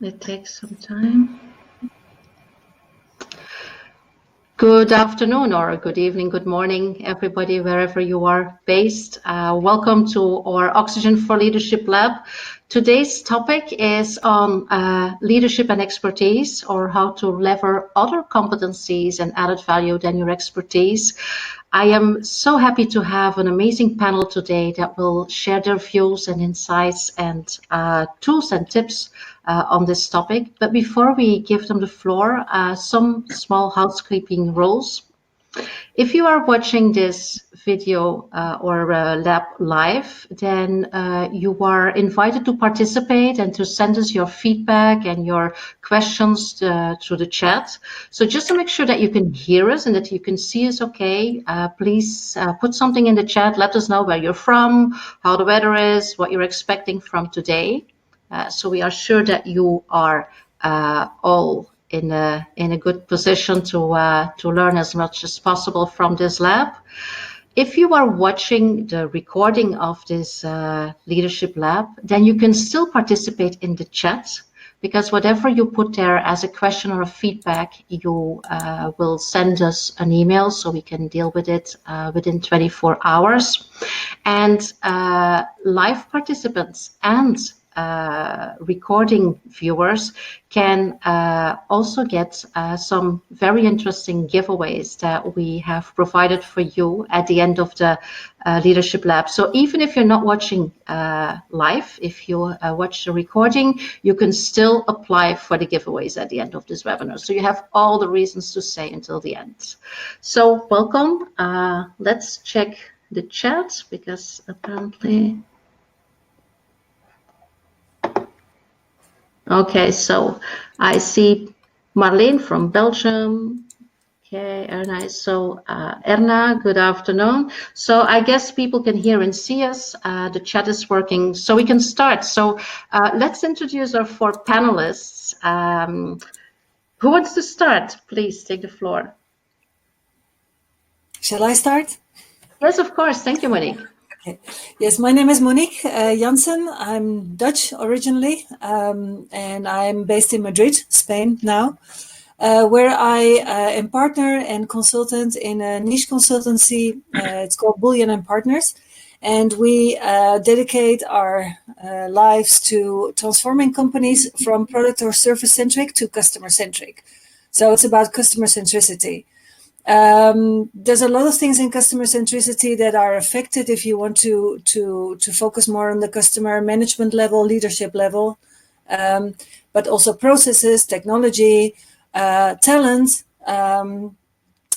It takes some time. Good afternoon or good evening, good morning, everybody, wherever you are based. Welcome to our Oxygen for Leadership Lab. Today's topic is on leadership and expertise, or how to lever other competencies and added value than your expertise. I am so happy to have an amazing panel today that will share their views and insights and tools and tips on this topic. But before we give them the floor, some small housekeeping rules. If you are watching this video or lab live, then you are invited to participate and to send us your feedback and your questions through the chat. So just to make sure that you can hear us and that you can see us okay, please put something in the chat. Let us know where you're from, how the weather is, what you're expecting from today. So we are sure that you are all in a good position to learn as much as possible from this lab. If you are watching the recording of this leadership lab, then you can still participate in the chat, because whatever you put there as a question or a feedback, you will send us an email so we can deal with it within 24 hours. And live participants and recording viewers can also get some very interesting giveaways that we have provided for you at the end of the Leadership Lab. So even if you're not watching live, if you watch the recording, you can still apply for the giveaways at the end of this webinar. So you have all the reasons to stay until the end. So welcome. Let's check the chat, because apparently... Okay, so I see Marleen from Belgium. Okay, very nice. So Erna, good afternoon. So I guess people can hear and see us. The chat is working, so we can start. So let's introduce our four panelists. Who wants to start? Please take the floor. Shall I start? Yes, of course. Thank you, Monique. Okay. Yes, my name is Monique Janssen. I'm Dutch originally, and I'm based in Madrid, Spain now, where I am partner and consultant in a niche consultancy. It's called Bullion & Partners, and we dedicate our lives to transforming companies from product or service centric to customer centric. So it's about customer centricity. There's a lot of things in customer centricity that are affected if you want to focus more on the customer management level, leadership level, but also processes, technology, talent.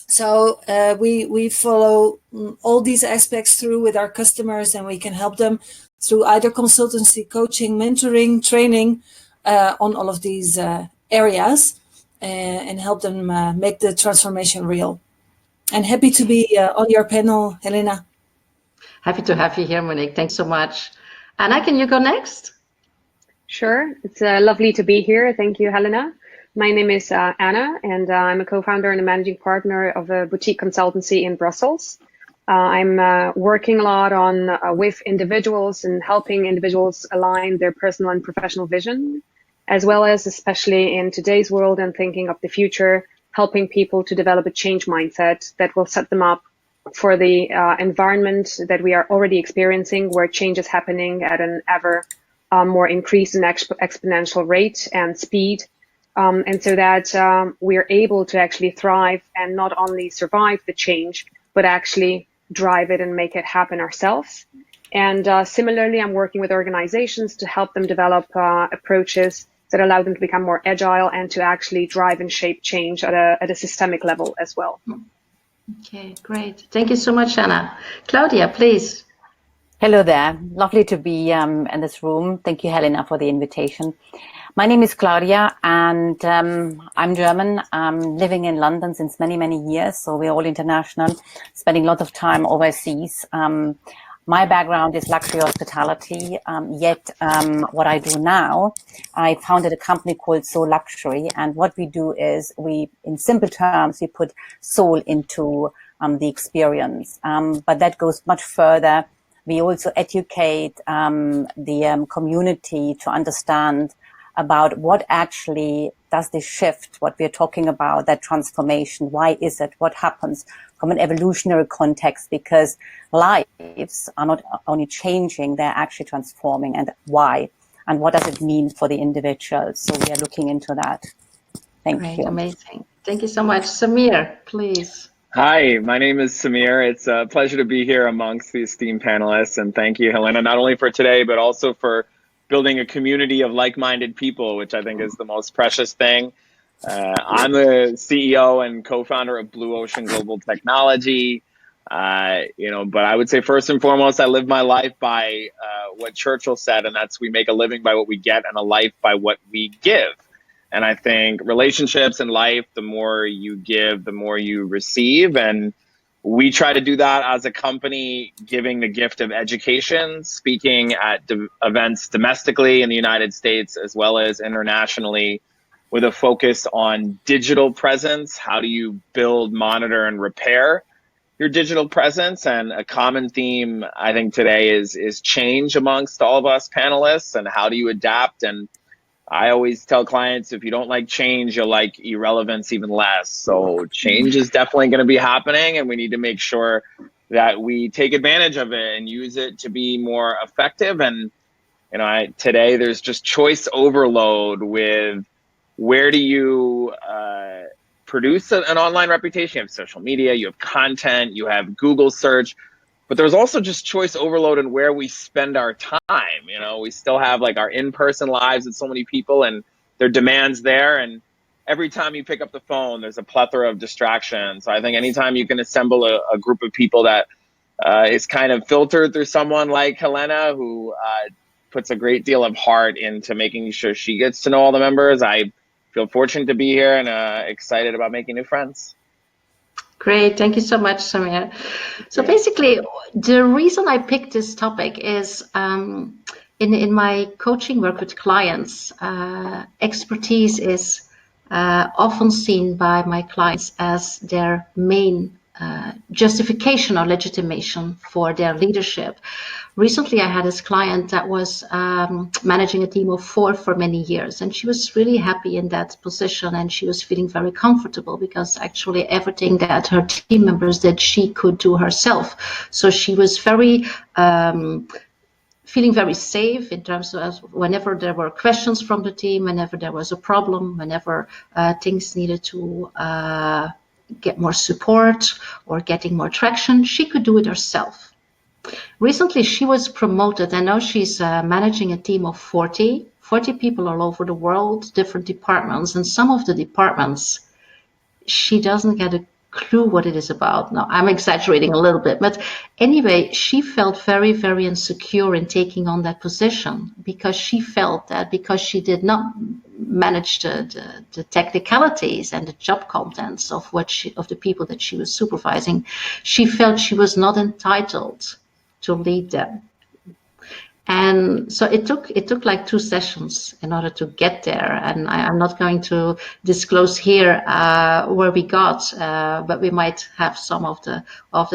So we follow all these aspects through with our customers, and we can help them through either consultancy, coaching, mentoring, training on all of these areas. And help them make the transformation real. And happy to be on your panel, Helena. Happy to have you here, Monique. Thanks so much. Anna, can you go next? Sure. It's lovely to be here. Thank you, Helena. My name is Anna, and I'm a co-founder and a managing partner of a boutique consultancy in Brussels. I'm working a lot on with individuals and helping individuals align their personal and professional vision, as well as, especially in today's world and thinking of the future, helping people to develop a change mindset that will set them up for the environment that we are already experiencing, where change is happening at an ever more increased and exponential rate and speed. And so that we're able to actually thrive and not only survive the change, but actually drive it and make it happen ourselves. And similarly, I'm working with organizations to help them develop approaches that allow them to become more agile and to actually drive and shape change at a systemic level as well. Okay, great. Thank you so much, Anna. Claudia, please. Hello there. Lovely to be in this room. Thank you, Helena, for the invitation. My name is Claudia, and I'm German. I'm living in London since many, many years, so we're all international, spending lots of time overseas. My background is luxury hospitality, yet what I do now, I founded a company called Soul Luxury, and what we do is in simple terms, we put soul into the experience, but that goes much further. We also educate the community to understand about what actually does this shift, what we're talking about, that transformation, why is it, what happens from an evolutionary context, because lives are not only changing, they're actually transforming, and why, and what does it mean for the individuals. So we are looking into that. Thank you. Amazing. Thank you so much. Samir, please. Hi, my name is Samir. It's a pleasure to be here amongst the esteemed panelists. And thank you, Helena, not only for today, but also for building a community of like-minded people, which I think is the most precious thing. I'm the CEO and co-founder of Blue Ocean Global Technology. But I would say first and foremost, I live my life by what Churchill said, and that's we make a living by what we get and a life by what we give. And I think relationships in life, the more you give, the more you receive. And we try to do that as a company, giving the gift of education, speaking at events domestically in the United States, as well as internationally, with a focus on digital presence. How do you build, monitor, and repair your digital presence? And a common theme, I think, today is change amongst all of us panelists, and how do you adapt? And I always tell clients, if you don't like change, you'll like irrelevance even less. So change is definitely going to be happening, and we need to make sure that we take advantage of it and use it to be more effective. And today there's just choice overload with where do you produce an online reputation. You have social media, you have content, you have Google search. But there's also just choice overload in where we spend our time. We still have like our in-person lives with so many people and their demands there. And every time you pick up the phone, there's a plethora of distractions. So I think anytime you can assemble a group of people that is kind of filtered through someone like Helena, who puts a great deal of heart into making sure she gets to know all the members, I feel fortunate to be here and excited about making new friends. Great, thank you so much, Samir. So basically, the reason I picked this topic is in my coaching work with clients, expertise is often seen by my clients as their main justification or legitimation for their leadership. Recently, I had this client that was managing a team of 4 for many years, and she was really happy in that position, and she was feeling very comfortable because actually everything that her team members did, she could do herself. So she was very feeling very safe in terms of whenever there were questions from the team, whenever there was a problem, whenever things needed to get more support or getting more traction, she could do it herself. Recently, she was promoted, and now she's managing a team of 40 people all over the world, different departments. And some of the departments, she doesn't get a clue what it is about. Now, I'm exaggerating a little bit, but anyway, she felt very, very insecure in taking on that position because she felt that because she did not manage the technicalities and the job contents of the people that she was supervising, she felt she was not entitled to lead them. And so it took like 2 sessions in order to get there. And I'm not going to disclose here where we got, but we might have some of the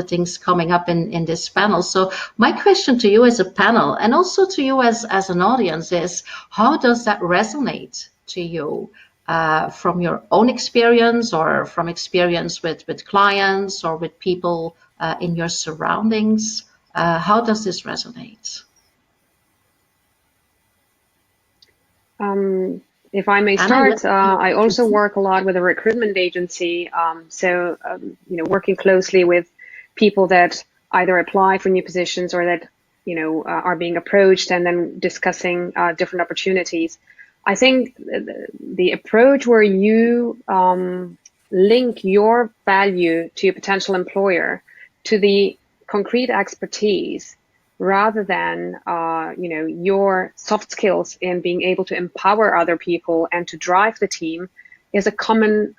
things coming up in this panel. So my question to you as a panel, and also to you as an audience, is how does that resonate to you? From your own experience or from experience with clients or with people in your surroundings? How does this resonate? If I may start, I also work a lot with a recruitment agency. Working closely with people that either apply for new positions or that, are being approached and then discussing different opportunities. I think the approach where you link your value to your potential employer to the concrete expertise rather than your soft skills in being able to empower other people and to drive the team is a common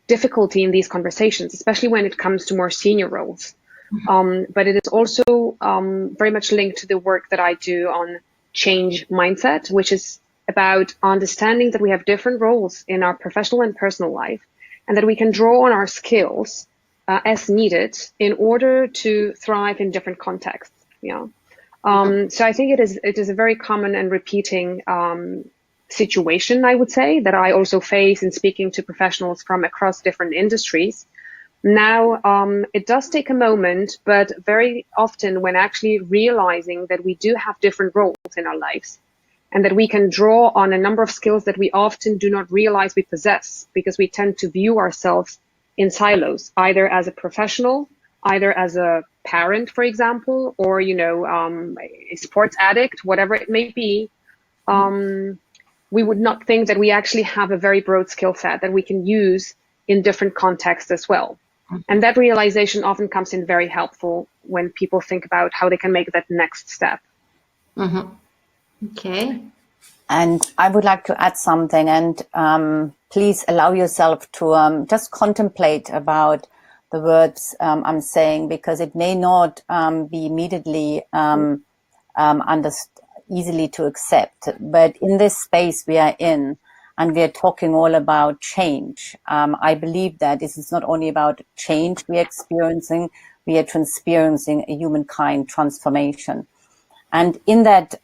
difficulty in these conversations, especially when it comes to more senior roles. But it is also very much linked to the work that I do on change mindset, which is about understanding that we have different roles in our professional and personal life, and that we can draw on our skills as needed in order to thrive in different contexts. So I think it is a very common and repeating situation, I would say, that I also face in speaking to professionals from across different industries. Now, it does take a moment, but very often when actually realizing that we do have different roles in our lives and that we can draw on a number of skills that we often do not realize we possess because we tend to view ourselves in silos, either as a professional, either as a parent, for example, or, a sports addict, whatever it may be. We would not think that we actually have a very broad skill set that we can use in different contexts as well. And that realization often comes in very helpful when people think about how they can make that next step. Okay. And I would like to add something, and please allow yourself to just contemplate about the words I'm saying, because it may not be immediately easily to accept. But in this space we are in, and we are talking all about change, I believe that this is not only about change we are experiencing, we are experiencing a humankind transformation. And in that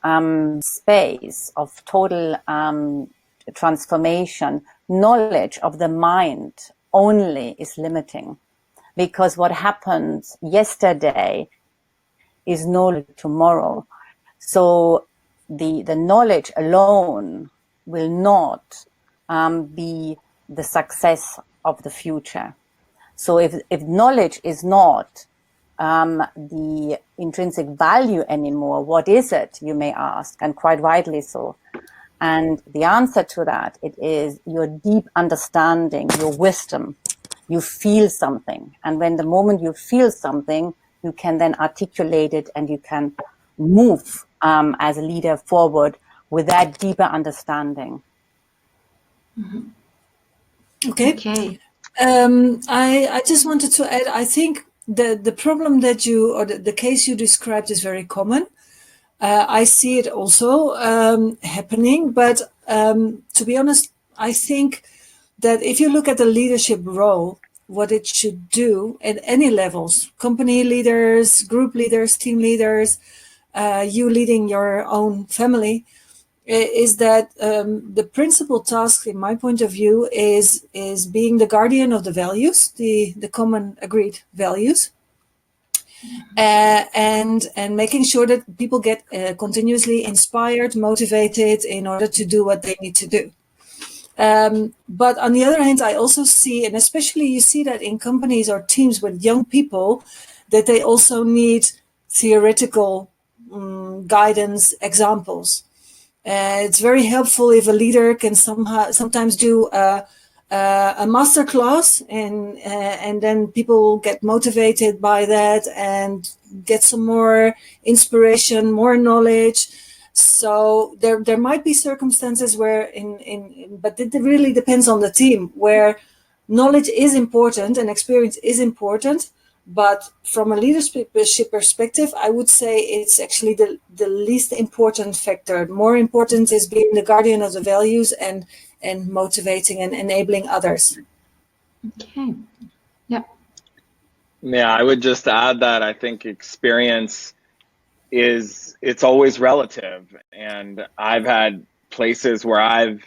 space of total transformation, knowledge of the mind only is limiting, because what happened yesterday is no tomorrow. So the knowledge alone will not be the success of the future. So if knowledge is not the intrinsic value anymore, what is it, you may ask, and quite rightly so. And the answer to that, it is your deep understanding, your wisdom. You feel something. And when the moment you feel something, you can then articulate it and you can move as a leader forward with that deeper understanding. Okay. I just wanted to add, I think the problem that you, or the case you described is very common. I see it also happening, but to be honest, I think that if you look at the leadership role, what it should do at any levels, company leaders, group leaders, team leaders, you leading your own family, is that the principal task, in my point of view, is being the guardian of the values, the common agreed values, and making sure that people get continuously inspired, motivated in order to do what they need to do. But on the other hand, I also see, and especially you see that in companies or teams with young people, that they also need theoretical guidance examples. It's very helpful if a leader can sometimes do a master class, and then people get motivated by that and get some more inspiration, more knowledge. So there might be circumstances where but it really depends on the team, where knowledge is important and experience is important. But from a leadership perspective, I would say it's actually the least important factor. More important is being the guardian of the values and motivating and enabling others. Okay. Yeah. Yeah, I would just add that I think experience it's always relative. And I've had places where I've,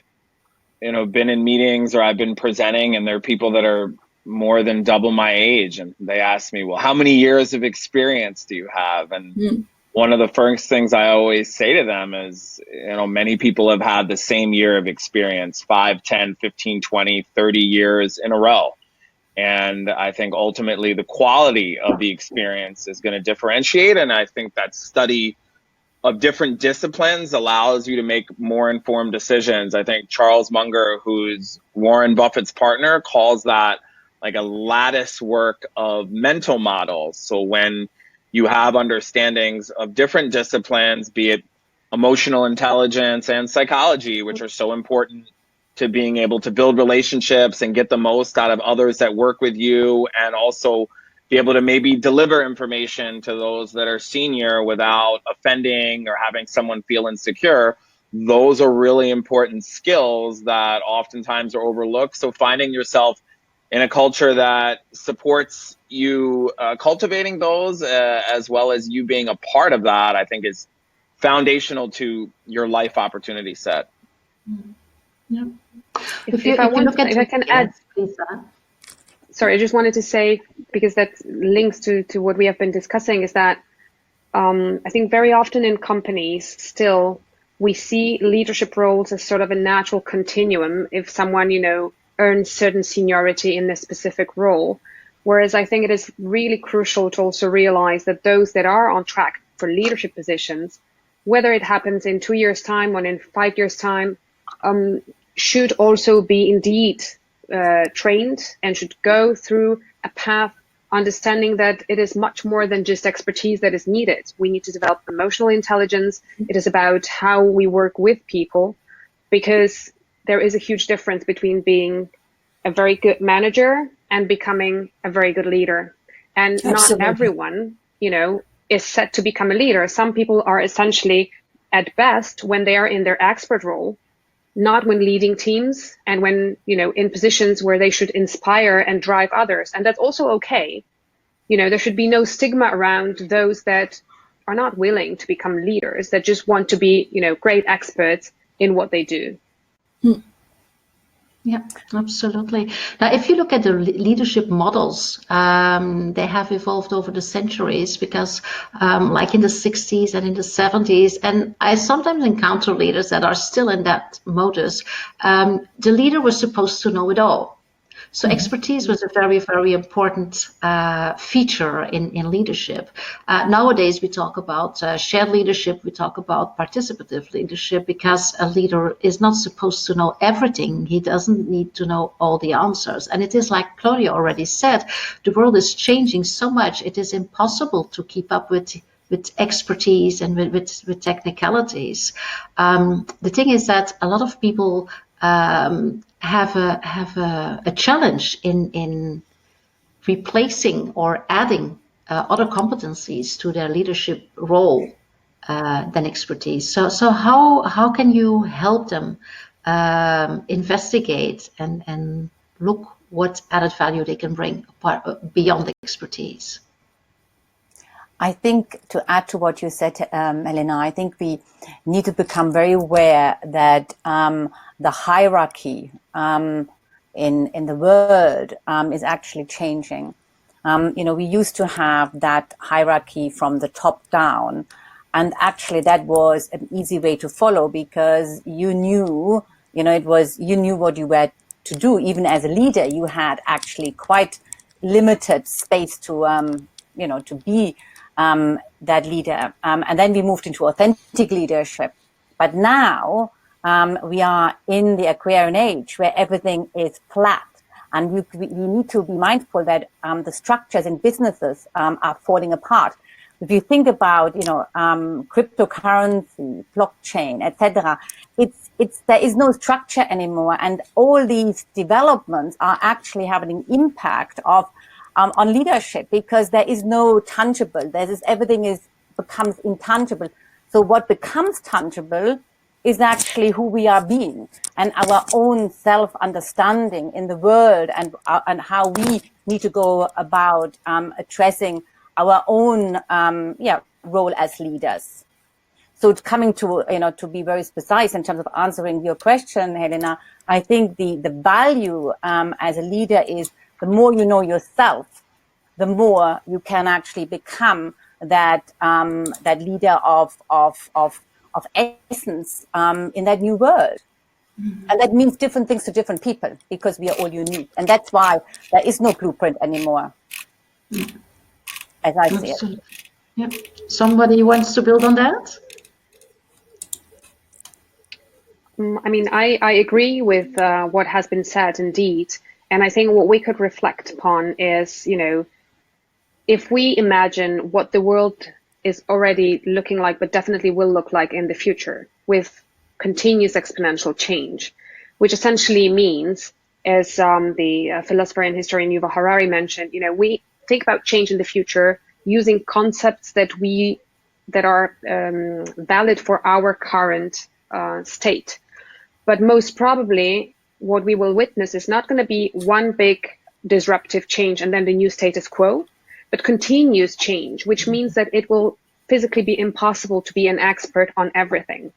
been in meetings or I've been presenting, and there are people that are more than double my age, and they ask me, well, how many years of experience do you have? And one of the first things I always say to them is, many people have had the same year of experience, 5, 10, 15, 20, 30 years in a row. And I think ultimately the quality of the experience is going to differentiate. And I think that study of different disciplines allows you to make more informed decisions. I think Charles Munger, who's Warren Buffett's partner, calls that like a lattice work of mental models. So when you have understandings of different disciplines, be it emotional intelligence and psychology, which are so important to being able to build relationships and get the most out of others that work with you, and also be able to maybe deliver information to those that are senior without offending or having someone feel insecure. Those are really important skills that oftentimes are overlooked. So finding yourself in a culture that supports you cultivating those, as well as you being a part of that, I think is foundational to your life opportunity set. Yeah. If I can add, please, sorry, I just wanted to say, because that links to what we have been discussing, is that I think very often in companies still we see leadership roles as sort of a natural continuum if someone, earns certain seniority in this specific role. Whereas I think it is really crucial to also realize that those that are on track for leadership positions, whether it happens in 2 years' time or in 5 years' time, should also be indeed trained and should go through a path understanding that it is much more than just expertise that is needed. We need to develop emotional intelligence. It is about how we work with people, because there is a huge difference between being a very good manager and becoming a very good leader. And Absolutely. Not everyone, is set to become a leader. Some people are essentially at best when they are in their expert role, not when leading teams and when, in positions where they should inspire and drive others. And that's also okay. There should be no stigma around those that are not willing to become leaders, that just want to be, great experts in what they do. Yeah, absolutely. Now, if you look at the leadership models, they have evolved over the centuries because like in the 60s and in the 70s, and I sometimes encounter leaders that are still in that modus, the leader was supposed to know it all. So expertise was a very, very important feature in leadership. Nowadays, we talk about shared leadership, we talk about participative leadership, because a leader is not supposed to know everything. He doesn't need to know all the answers. And it is like Claudia already said, the world is changing so much, it is impossible to keep up with expertise and with technicalities. The thing is that a lot of people have a challenge in replacing or adding other competencies to their leadership role than expertise. So how can you help them investigate and look what added value they can bring beyond the expertise? I think to add to what you said, Elena, I think we need to become very aware that the hierarchy in the world is actually changing. We used to have that hierarchy from the top down, and actually that was an easy way to follow, because you knew, you knew what you were to do. Even as a leader, you had actually quite limited space to, to be that leader. And then we moved into authentic leadership. But now we are in the Aquarian age where everything is flat. And we need to be mindful that the structures in businesses are falling apart. If you think about, cryptocurrency, blockchain, etc., there is no structure anymore, and all these developments are actually having an impact on leadership, because there is no tangible. Everything becomes intangible. So what becomes tangible is actually who we are being, and our own self-understanding in the world, and how we need to go about addressing our own role as leaders. So coming to, to be very precise in terms of answering your question, Helena, I think the value as a leader is the more you know yourself, the more you can actually become that leader of essence in that new world. And that means different things to different people, because we are all unique. And that's why there is no blueprint anymore, as I see it. Yeah. Somebody wants to build on that? I agree with what has been said, indeed. And I think what we could reflect upon is, if we imagine what the world is already looking like, but definitely will look like in the future, with continuous exponential change, which essentially means, as the philosopher and historian Yuval Harari mentioned, we think about change in the future using concepts that are valid for our current state. But most probably, what we will witness is not going to be one big disruptive change and then the new status quo, but continuous change, which means that it will physically be impossible to be an expert on everything.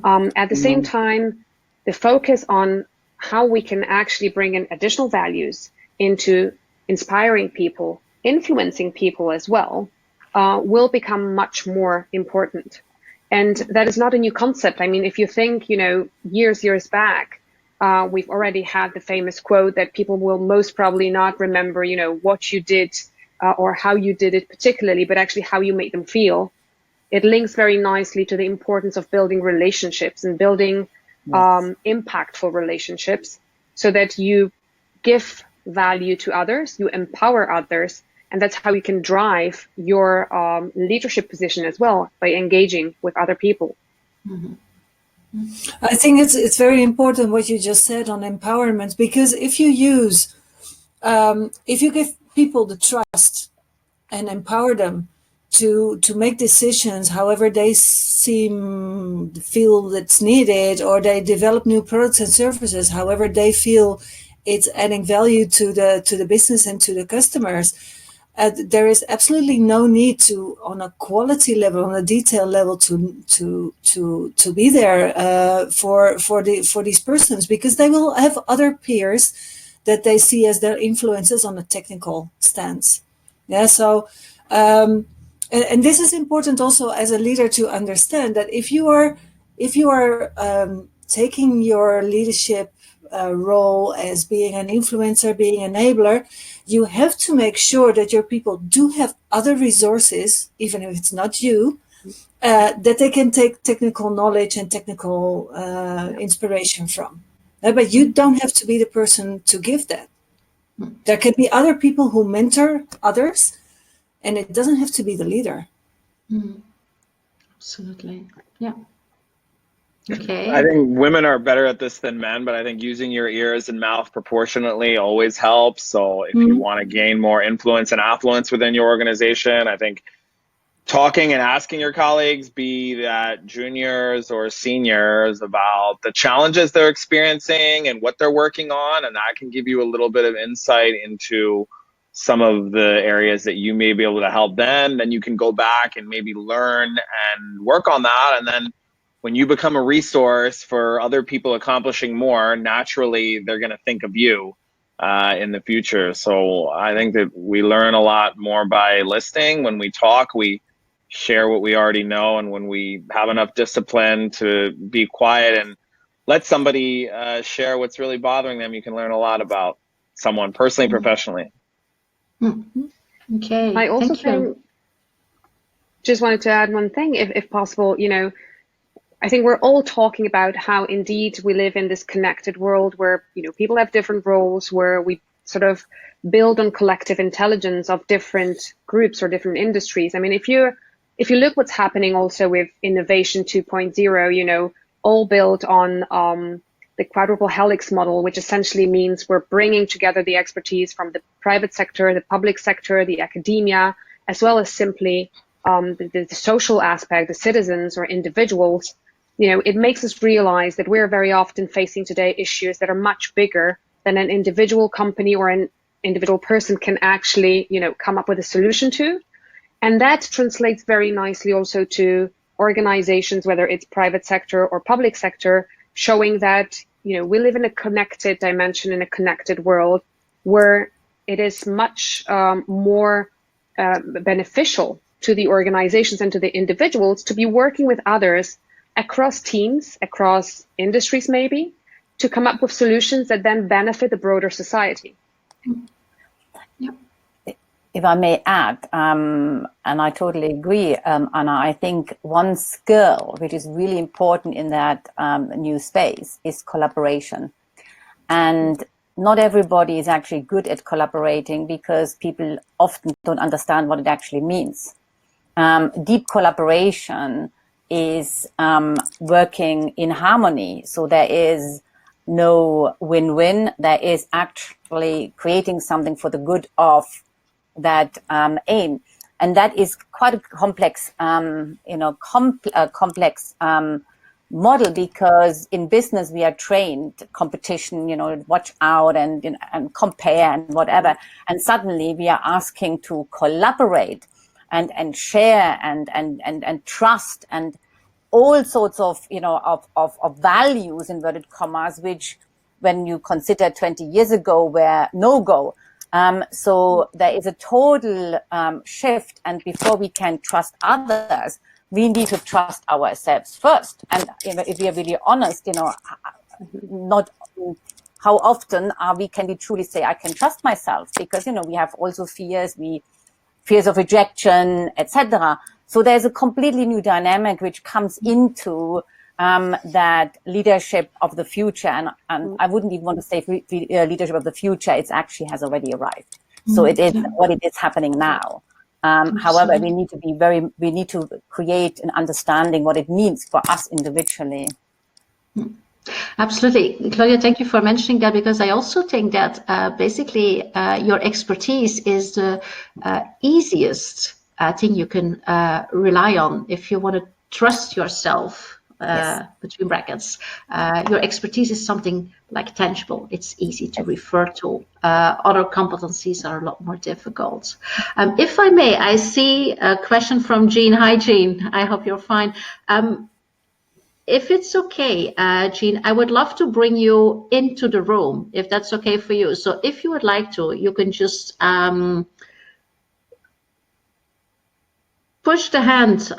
At the same time, the focus on how we can actually bring in additional values into inspiring people, influencing people as well, will become much more important. And that is not a new concept. I mean, if you think, years back, we've already had the famous quote that people will most probably not remember, what you did or how you did it particularly, but actually how you made them feel. It links very nicely to the importance of building relationships and building impactful relationships so that you give value to others, you empower others, and that's how you can drive your leadership position as well, by engaging with other people. Mm-hmm. I think it's very important what you just said on empowerment, because if you give people the trust and empower them to make decisions however they feel that's needed, or they develop new products and services however they feel it's adding value to the business and to the customers, there is absolutely no need to, on a quality level, on a detail level, to be there for these persons, because they will have other peers that they see as their influences on a technical stance. Yeah, so and this is important also as a leader to understand that if you are taking your leadership role as being an influencer, being an enabler, you have to make sure that your people do have other resources, even if it's not you, that they can take technical knowledge and technical inspiration from. But you don't have to be the person to give that. There can be other people who mentor others, and it doesn't have to be the leader. Absolutely. Yeah. Okay. I think women are better at this than men, but I think using your ears and mouth proportionately always helps. So if you want to gain more influence and affluence within your organization, I think talking and asking your colleagues, be that juniors or seniors, about the challenges they're experiencing and what they're working on, and that can give you a little bit of insight into some of the areas that you may be able to help them. Then you can go back and maybe learn and work on that. And then when you become a resource for other people accomplishing more, naturally, they're going to think of you in the future. So I think that we learn a lot more by listening. When we talk, we share what we already know. And when we have enough discipline to be quiet and let somebody share what's really bothering them, you can learn a lot about someone personally, professionally. Okay. I also think, just wanted to add one thing, if possible, I think we're all talking about how indeed we live in this connected world where, people have different roles, where we sort of build on collective intelligence of different groups or different industries. I mean, if you look what's happening also with Innovation 2.0, all built on the quadruple helix model, which essentially means we're bringing together the expertise from the private sector, the public sector, the academia, as well as simply the social aspect, the citizens or individuals. It makes us realize that we're very often facing today issues that are much bigger than an individual company or an individual person can actually, come up with a solution to. And that translates very nicely also to organizations, whether it's private sector or public sector, showing that, we live in a connected dimension, in a connected world, where it is much more beneficial to the organizations and to the individuals to be working with others across teams, across industries maybe, to come up with solutions that then benefit the broader society. Yep. If I may add, and I totally agree, Anna, I think one skill which is really important in that new space is collaboration. And not everybody is actually good at collaborating because people often don't understand what it actually means. Deep collaboration is working in harmony. So there is no win-win. There is actually creating something for the good of that aim. And that is quite a complex, complex model, because in business we are trained competition, watch out and compare and whatever. And suddenly we are asking to collaborate and share and trust. And all sorts of, of values, inverted commas, which when you consider 20 years ago were no-go. So there is a total shift, and before we can trust others, we need to trust ourselves first. And if we are really honest, not how often can we truly say I can trust myself, because we have also fears of rejection, etc. So there's a completely new dynamic which comes into that leadership of the future, and I wouldn't even want to say leadership of the future. It actually has already arrived. So it is what it is happening now. However, we need to create an understanding what it means for us individually. Absolutely. Claudia, thank you for mentioning that, because I also think that basically your expertise is the easiest thing you can rely on if you want to trust yourself, Yes. between brackets. Your expertise is something like tangible. It's easy to refer to. Other competencies are a lot more difficult. If I may, I see a question from Jean. Hi, Jean. I hope you're fine. If it's okay, Jean, I would love to bring you into the room, if that's okay for you. So if you would like to, you can just push the hand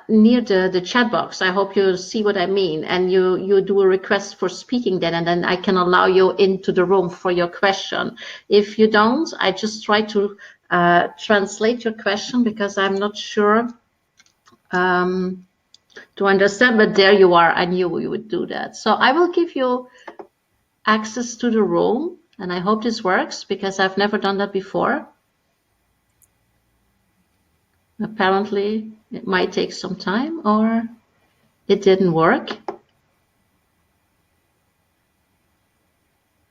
near the chat box. I hope you see what I mean. And you do a request for speaking then, and then I can allow you into the room for your question. If you don't, I just try to translate your question, because I'm not sure to understand, but there you are. I knew you would do that. So I will give you access to the room, and I hope this works, because I've never done that before. Apparently it might take some time, or it didn't work.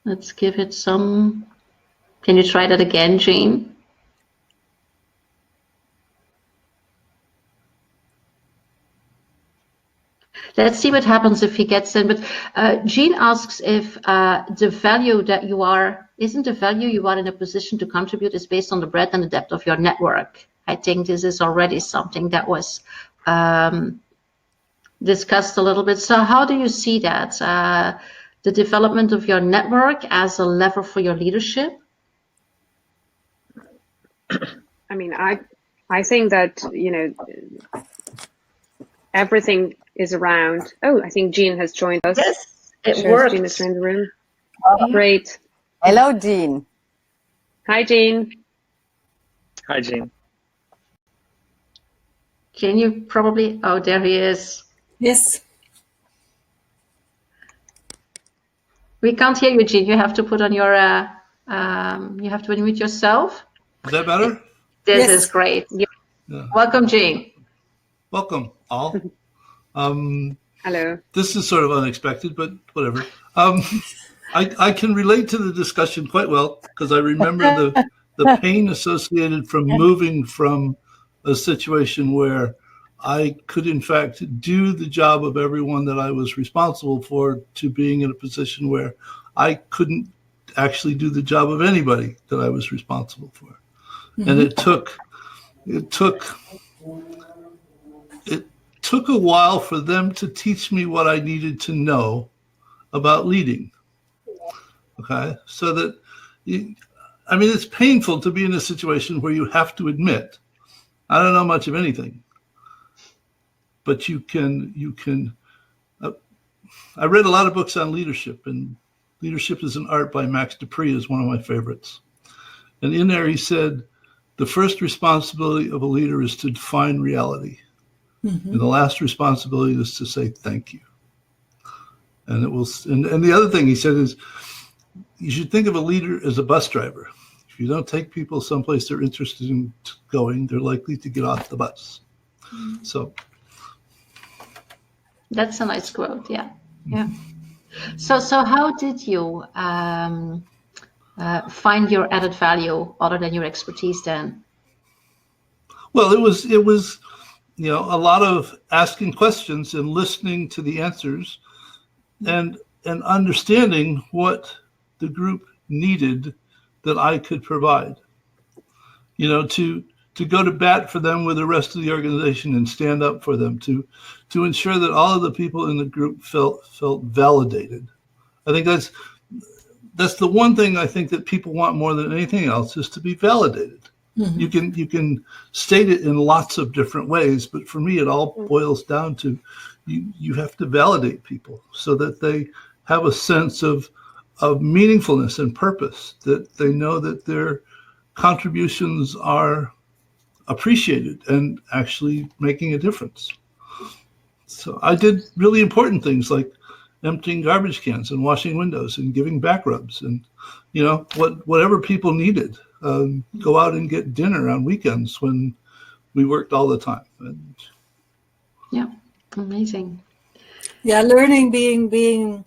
Let's give it some. Can you try that again, Jean? Let's see what happens if he gets in. But Jean asks if the value that you are, isn't the value you are in a position to contribute is based on the breadth and the depth of your network. I think this is already something that was discussed a little bit. So how do you see that? The development of your network as a lever for your leadership? I mean, I think that, everything is around. Oh, I think Jean has joined us. Yes, it worked. Jean has joined the room. Oh, great. Hello, Jean. Hi, Jean. Hi, Jean. Can you probably, oh, there he is. Yes. We can't hear you, Jean. You have to put on your, you have to unmute yourself. Is that better? This Yes. is great. Yeah. Welcome, Jean. Welcome, all. Hello. This is sort of unexpected, but whatever. I can relate to the discussion quite well, because I remember the pain associated from moving from a situation where I could, in fact, do the job of everyone that I was responsible for, to being in a position where I couldn't actually do the job of anybody that I was responsible for. Mm-hmm. And it took a while for them to teach me what I needed to know about leading. Okay, so that, it's painful to be in a situation where you have to admit, I don't know much of anything, but you can. I read a lot of books on leadership, and Leadership is an Art by Max Dupree is one of my favorites. And in there he said, the first responsibility of a leader is to define reality. Mm-hmm. And the last responsibility is to say thank you. And it will. And the other thing he said is, you should think of a leader as a bus driver. If you don't take people someplace they're interested in going, they're likely to get off the bus. Mm-hmm. So. That's a nice quote. Yeah. Yeah. So how did you find your added value other than your expertise then? Well, it was. A lot of asking questions and listening to the answers, and understanding what the group needed that I could provide. To to go to bat for them with the rest of the organization and stand up for them, to ensure that all of the people in the group felt validated. I think that's the one thing I think that people want more than anything else, is to be validated. Mm-hmm. You can state it in lots of different ways, but for me, it all boils down to you have to validate people so that they have a sense of meaningfulness and purpose, that they know that their contributions are appreciated and actually making a difference. So I did really important things like emptying garbage cans and washing windows and giving back rubs and, whatever people needed. Go out and get dinner on weekends when we worked all the time. And yeah, amazing. Yeah, learning, being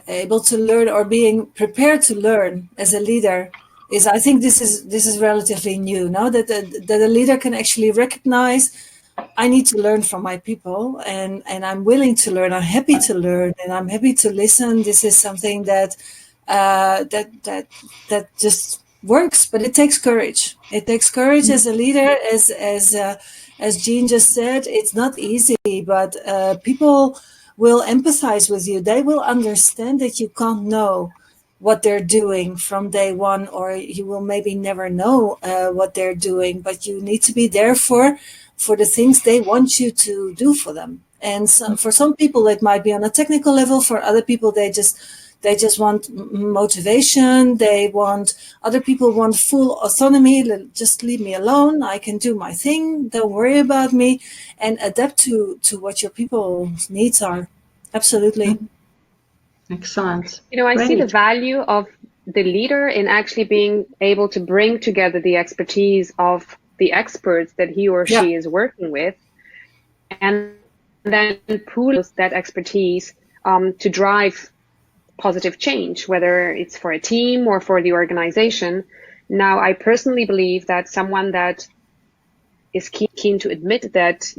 able to learn or being prepared to learn as a leader is, I think this is relatively new now, that a leader can actually recognize, I need to learn from my people, and I'm willing to learn. I'm happy to learn, and I'm happy to listen. This is something that just works, but it takes courage. It takes courage as a leader, as Jean just said. It's not easy, but people will empathize with you. They will understand that you can't know what they're doing from day one, or you will maybe never know what they're doing, but you need to be there for the things they want you to do for them. And so, for some people, it might be on a technical level. For other people, they just want motivation. Other people want full autonomy. Just leave me alone. I can do my thing. Don't worry about me, and adapt to what your people's needs are. Absolutely. Excellent. I see the value of the leader in actually being able to bring together the expertise of the experts that he or she is working with, and then pool that expertise to drive positive change, whether it's for a team or for the organization. Now, I personally believe that someone that is keen to admit that,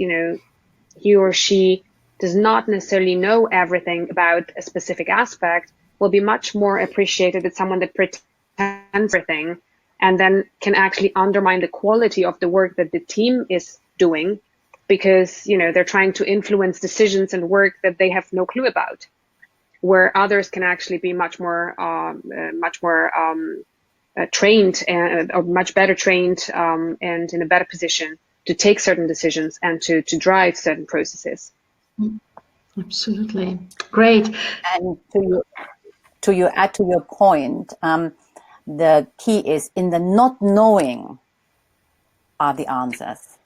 he or she does not necessarily know everything about a specific aspect will be much more appreciated than someone that pretends everything and then can actually undermine the quality of the work that the team is doing, because, they're trying to influence decisions and work that they have no clue about, where others can actually be much more trained or much better trained and in a better position to take certain decisions and to drive certain processes. Absolutely. Great. And to add to your point, the key is in the not knowing are the answers.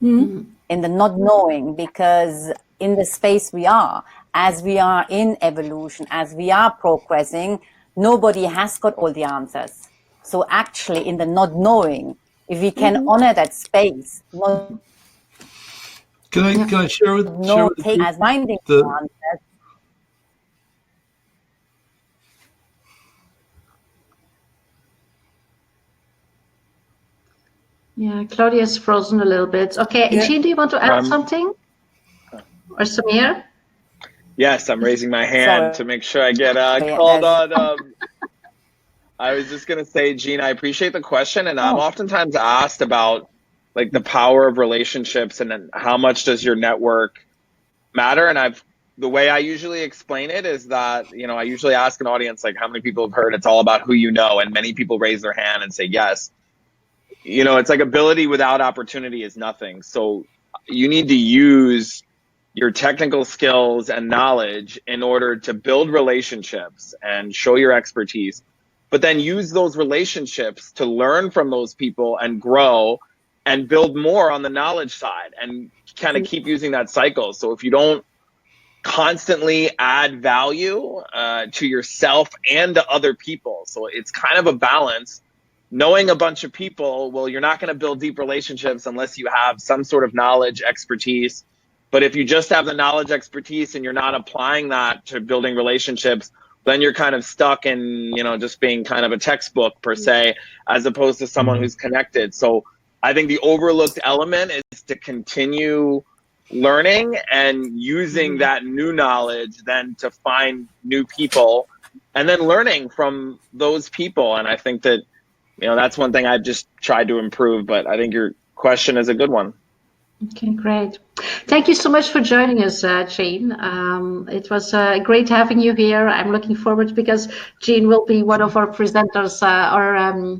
Mm-hmm. In the not knowing, because in the space we are, as we are in evolution, as we are progressing, nobody has got all the answers. So actually in the not knowing, if we can honor that space, can I share with you as finding the answers. Yeah, Claudia's frozen a little bit. Okay, Jean, do you want to add something? Or Samir? Yes, I'm raising my hand to make sure I get called on. I was just going to say, Jean, I appreciate the question. And I'm oftentimes asked about like the power of relationships and then how much does your network matter? And the way I usually explain it is that, I usually ask an audience, like, how many people have heard it's all about who you know? And many people raise their hand and say yes. It's like ability without opportunity is nothing. So you need to use your technical skills and knowledge in order to build relationships and show your expertise, but then use those relationships to learn from those people and grow and build more on the knowledge side and kind of keep using that cycle. So if you don't constantly add value to yourself and to other people, so it's kind of a balance. Knowing a bunch of people, well, you're not going to build deep relationships unless you have some sort of knowledge, expertise. But if you just have the knowledge, expertise, and you're not applying that to building relationships, then you're kind of stuck in, just being kind of a textbook per se, as opposed to someone who's connected. So I think the overlooked element is to continue learning and using that new knowledge then to find new people and then learning from those people. And I think that that's one thing I've just tried to improve, but I think your question is a good one. Okay, great. Thank you so much for joining us, Jean. It was great having you here. I'm looking forward because Jean will be one of our presenters or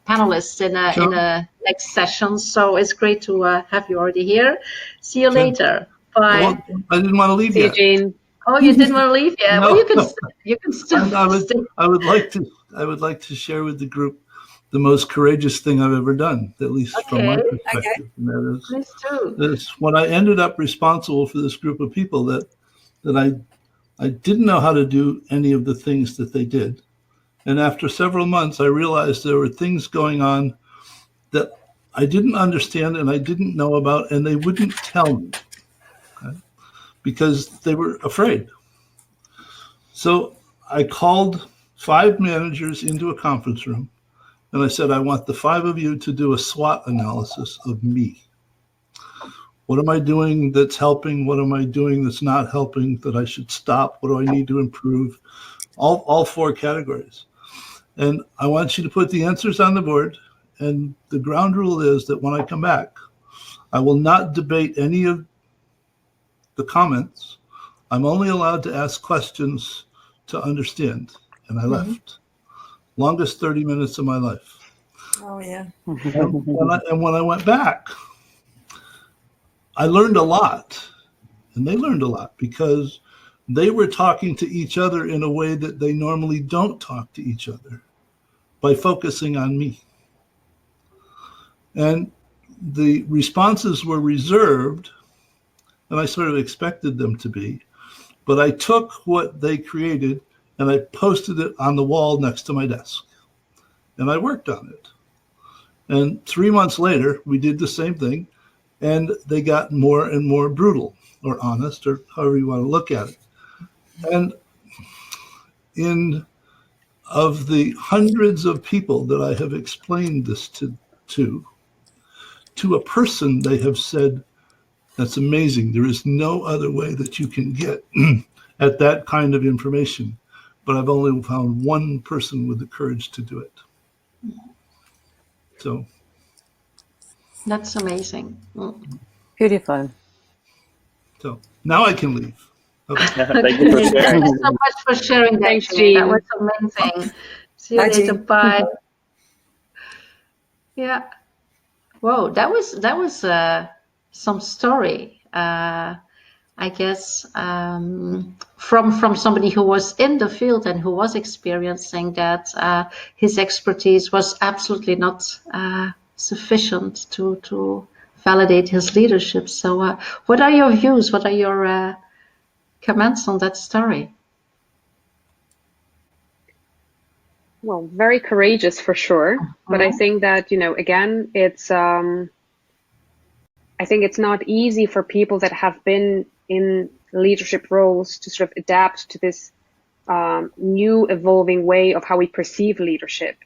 panelists in a next session. So it's great to have you already here. See you later. Bye. Well, I didn't want to leave See you, yet. Jean. Oh, you didn't want to leave yet? No, Well, you can no. still I would like to share with the group the most courageous thing I've ever done, at least from my perspective. And that Please do. is when I ended up responsible for this group of people that I didn't know how to do any of the things that they did. And after several months, I realized there were things going on that I didn't understand and I didn't know about, and they wouldn't tell me, okay? Because they were afraid. So I called 5 managers into a conference room, and I said, I want the 5 of you to do a SWOT analysis of me. What am I doing that's helping? What am I doing that's not helping, that I should stop? What do I need to improve? All 4 categories. And I want you to put the answers on the board. And the ground rule is that when I come back, I will not debate any of the comments. I'm only allowed to ask questions to understand. And I left. Longest 30 minutes of my life. Oh, yeah. And when I went back, I learned a lot. And they learned a lot because they were talking to each other in a way that they normally don't talk to each other, by focusing on me. And the responses were reserved, and I sort of expected them to be, but I took what they created and I posted it on the wall next to my desk. And I worked on it. And 3 months later, we did the same thing, and they got more and more brutal, or honest, or however you want to look at it. And of the hundreds of people that I have explained this to a person, they have said, that's amazing. There is no other way that you can get at that kind of information. But I've only found one person with the courage to do it. So. That's amazing. Beautiful. So now I can leave. Okay. Thank you for sharing. Thank you so much for sharing that. Thanks, Jean. That Jean. was amazing. See you Bye, later. Jean. Bye. Yeah. Whoa, that was some story. I guess from somebody who was in the field and who was experiencing that his expertise was absolutely not sufficient to validate his leadership. So, what are your views? What are your comments on that story? Well, very courageous for sure. But I think that, again, it's, I think it's not easy for people that have been in leadership roles to sort of adapt to this new evolving way of how we perceive leadership.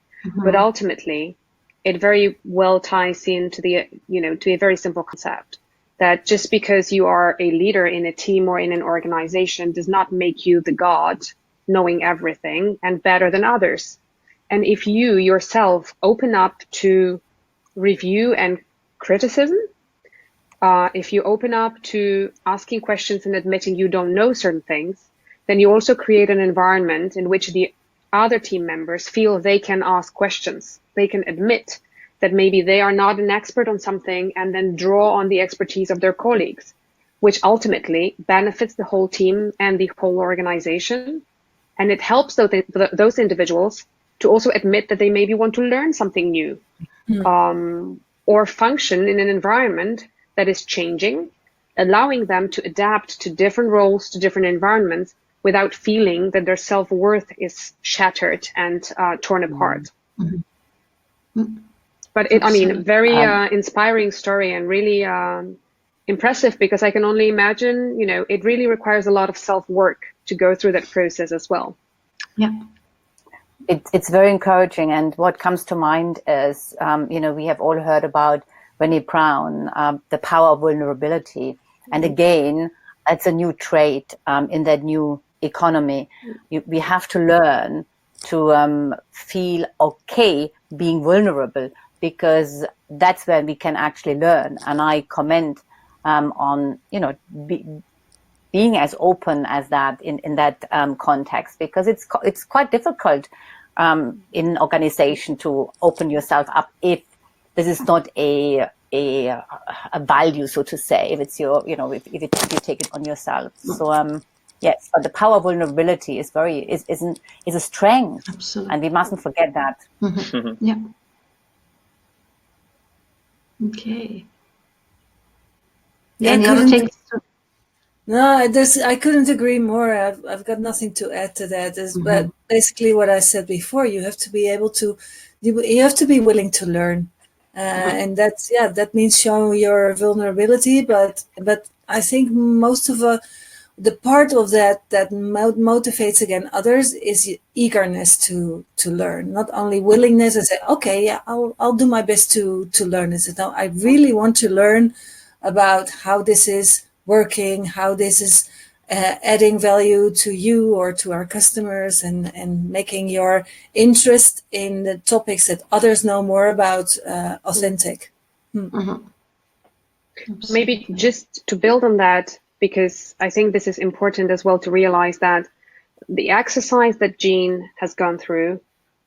But ultimately, it very well ties into the, to a very simple concept that just because you are a leader in a team or in an organization does not make you the god knowing everything and better than others. And if you yourself open up to review and criticism, if you open up to asking questions and admitting you don't know certain things, then you also create an environment in which the other team members feel they can ask questions. They can admit that maybe they are not an expert on something and then draw on the expertise of their colleagues, which ultimately benefits the whole team and the whole organization. And it helps those individuals to also admit that they maybe want to learn something new, or function in an environment that is changing, allowing them to adapt to different roles, to different environments, without feeling that their self-worth is shattered and torn apart. But very inspiring story and really impressive, because I can only imagine, it really requires a lot of self-work to go through that process as well. Yeah. It's very encouraging. And what comes to mind is, we have all heard about Brené Brown, the power of vulnerability. And again, it's a new trait in that new economy. We have to learn to feel okay being vulnerable, because that's where we can actually learn. And I comment on, being as open as that in that context, because it's quite difficult in organization to open yourself up if this is not a value, so to say, if it's your, if you take it on yourself. So yes, but the power of vulnerability is a strength. Absolutely. And we mustn't forget that. Mm-hmm. Yeah. Okay. Yeah, Any other things? No, I couldn't agree more. I've got nothing to add to that. But basically what I said before, you have to be able to, you have to be willing to learn. And that means showing your vulnerability. But I think most of the part of that motivates again others is eagerness to learn, not only willingness and say, okay, yeah, I'll do my best to learn. Is it? No, I really want to learn about how this is working, how this is adding value to you or to our customers, and making your interest in the topics that others know more about authentic. Maybe just to build on that, because I think this is important as well to realize that the exercise that Jean has gone through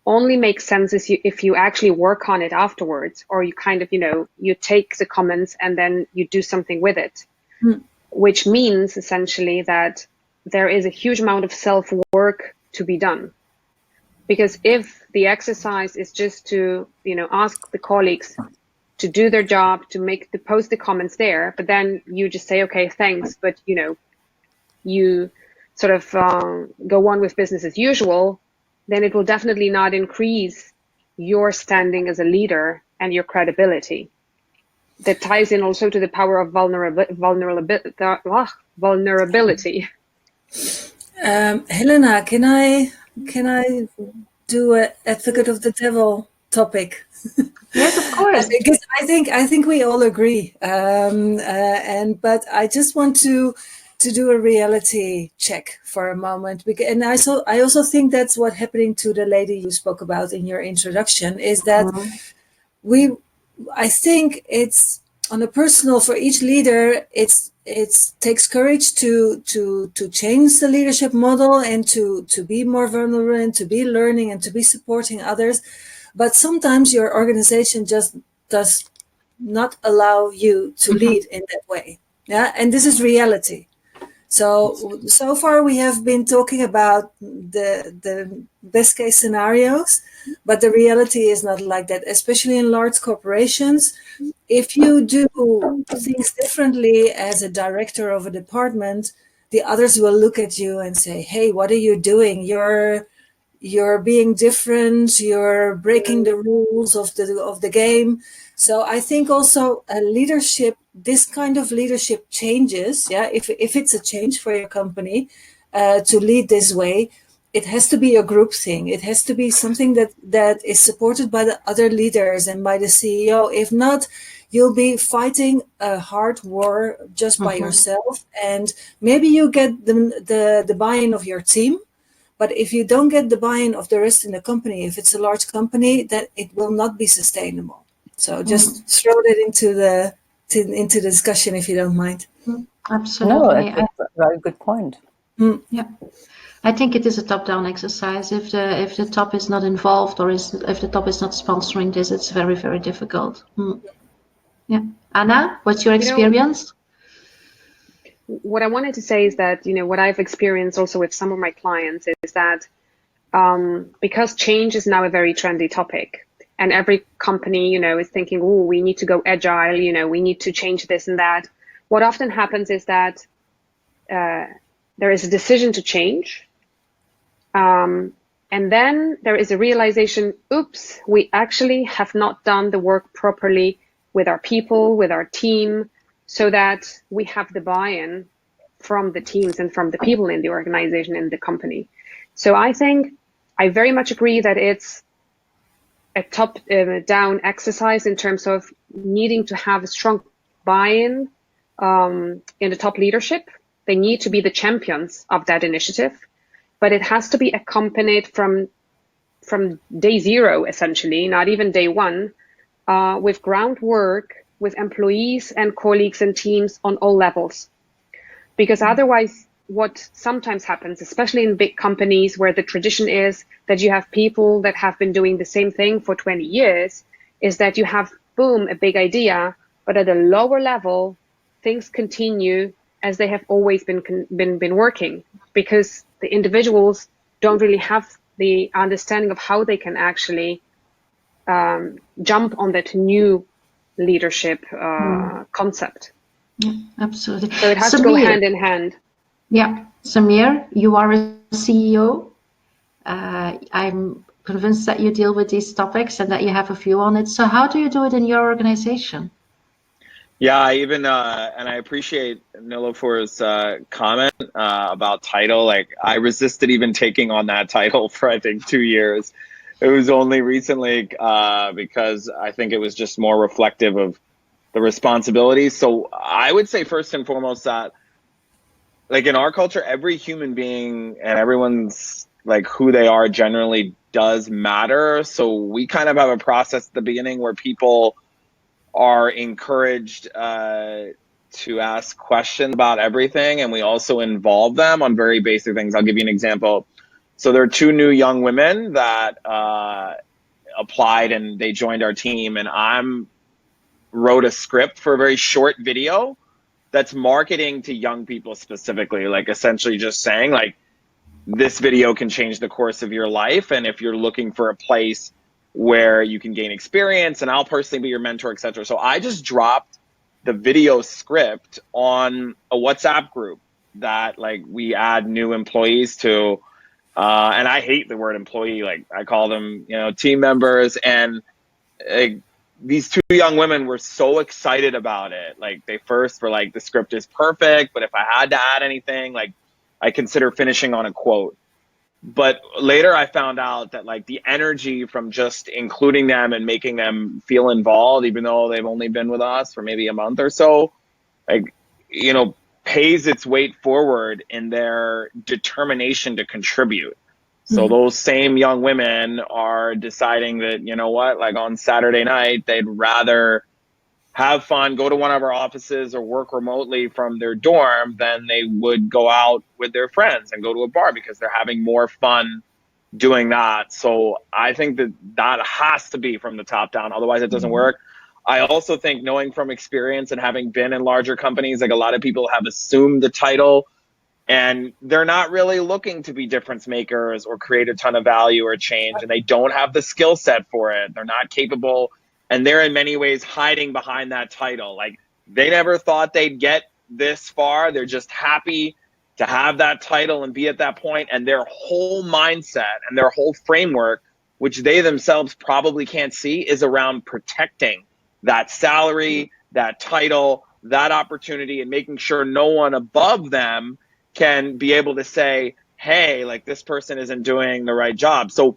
only makes sense if you actually work on it afterwards, or you kind of, you take the comments and then you do something with it, which means essentially that there is a huge amount of self-work to be done. Because if the exercise is just to, ask the colleagues to do their job, to post the comments there, but then you just say, okay, thanks, but you sort of go on with business as usual, then it will definitely not increase your standing as a leader and your credibility. That ties in also to the power of vulnerability. Helena, can I do an advocate of the devil topic? Yes, of course. Because I think we all agree, but I just want to do a reality check for a moment, and I also think that's what happening to the lady you spoke about in your introduction, is that I think it's on a personal, for each leader, it takes courage to change the leadership model and to be more vulnerable and to be learning and to be supporting others. But sometimes your organization just does not allow you to lead in that way. Yeah, and this is reality. So far we have been talking about the best case scenarios, but the reality is not like that, especially in large corporations. If you do things differently as a director of a department, the others will look at you and say, hey, what are you doing? You're being different, you're breaking the rules of the game. So I think also this kind of leadership changes, if it's a change for your company to lead this way, it has to be a group thing. It has to be something that is supported by the other leaders and by the CEO. If not, you'll be fighting a hard war just by yourself, and maybe you get the buy-in of your team. But if you don't get the buy-in of the rest in the company, if it's a large company, then it will not be sustainable. So just throw that into the discussion, if you don't mind. Absolutely. No, that's a very good point. Yeah, I think it is a top-down exercise. If the top is not involved, or if the top is not sponsoring this, it's very, very difficult. Yeah, Anna, what's your experience? What I wanted to say is that, what I've experienced also with some of my clients is that because change is now a very trendy topic, and every company, is thinking, oh, we need to go agile, we need to change this and that. What often happens is that there is a decision to change. And then there is a realization, oops, we actually have not done the work properly with our people, with our team, so that we have the buy-in from the teams and from the people in the organization and the company. So I think I very much agree that it's a top-down exercise in terms of needing to have a strong buy-in in the top leadership. They need to be the champions of that initiative, but it has to be accompanied from from day zero, essentially, not even day one, with groundwork, with employees and colleagues and teams on all levels. Because otherwise, what sometimes happens, especially in big companies where the tradition is that you have people that have been doing the same thing for 20 years, is that you have, boom, a big idea, but at a lower level, things continue as they have always been working, because the individuals don't really have the understanding of how they can actually jump on that new leadership concept. Yeah, absolutely. So it has to go hand in hand. Yeah, Samir, you are a CEO. I'm convinced that you deal with these topics and that you have a view on it. So how do you do it in your organization? Yeah, I even and I appreciate Nilofer's comment about title. Like, I resisted even taking on that title for I think 2 years. It was only recently because I think it was just more reflective of the responsibilities. So I would say first and foremost that, like, in our culture, every human being and everyone's like who they are generally does matter. So we kind of have a process at the beginning where people are encouraged to ask questions about everything, and we also involve them on very basic things. I'll give you an example. So there are 2 new young women that applied and they joined our team, and wrote a script for a very short video that's marketing to young people specifically, like essentially just saying like, this video can change the course of your life, and if you're looking for a place where you can gain experience, and I'll personally be your mentor, etc. So I just dropped the video script on a WhatsApp group that like we add new employees to, and I hate the word employee, like I call them, team members. And these 2 young women were so excited about it. Like, they first were like, the script is perfect, but if I had to add anything, like, I consider finishing on a quote. But later I found out that like the energy from just including them and making them feel involved, even though they've only been with us for maybe a month or so, like, pays its weight forward in their determination to contribute. So those same young women are deciding that, like on Saturday night, they'd rather have fun, go to one of our offices or work remotely from their dorm than they would go out with their friends and go to a bar, because they're having more fun doing that. So I think that has to be from the top down. Otherwise it doesn't work. I also think, knowing from experience and having been in larger companies, like a lot of people have assumed the title and they're not really looking to be difference makers or create a ton of value or change, and they don't have the skill set for it. They're not capable, and they're in many ways hiding behind that title. Like, they never thought they'd get this far. They're just happy to have that title and be at that point, and their whole mindset and their whole framework, which they themselves probably can't see, is around protecting that salary, that title, that opportunity, and making sure no one above them can be able to say, hey, like, this person isn't doing the right job. So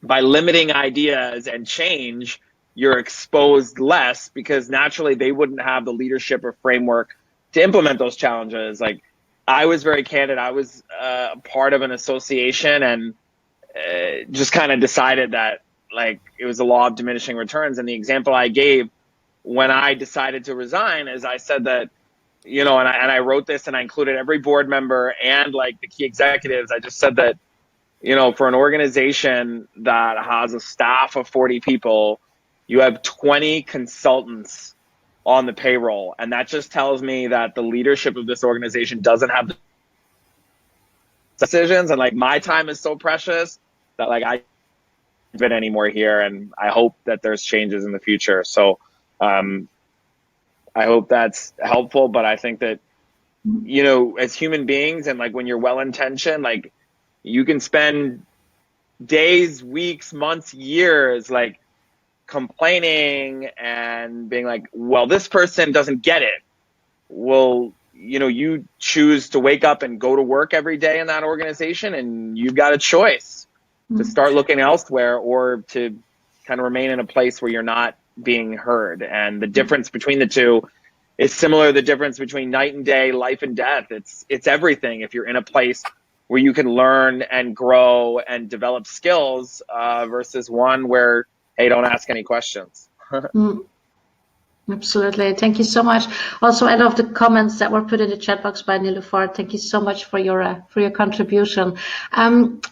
by limiting ideas and change, you're exposed less, because naturally they wouldn't have the leadership or framework to implement those challenges. Like, I was very candid. I was part of an association and just kind of decided that, like, it was a law of diminishing returns. And the example I gave when I decided to resign is I said that, and I wrote this and I included every board member and like the key executives. I just said that, for an organization that has a staff of 40 people, you have 20 consultants on the payroll. And that just tells me that the leadership of this organization doesn't have the decisions. And like, my time is so precious that like, I can't fit anymore here. And I hope that there's changes in the future. So, I hope that's helpful, but I think that, as human beings, and like when you're well-intentioned, like, you can spend days, weeks, months, years, like, complaining and being like, well, this person doesn't get it. Well, you choose to wake up and go to work every day in that organization, and you've got a choice to start looking elsewhere or to kind of remain in a place where you're not being heard. And the difference between the two is similar to the difference between night and day, life and death. It's everything. If you're in a place where you can learn and grow and develop skills versus one where, hey, don't ask any questions. Absolutely. Thank you so much. Also, I love the comments that were put in the chat box by Nilüfer. Thank you so much for your contribution.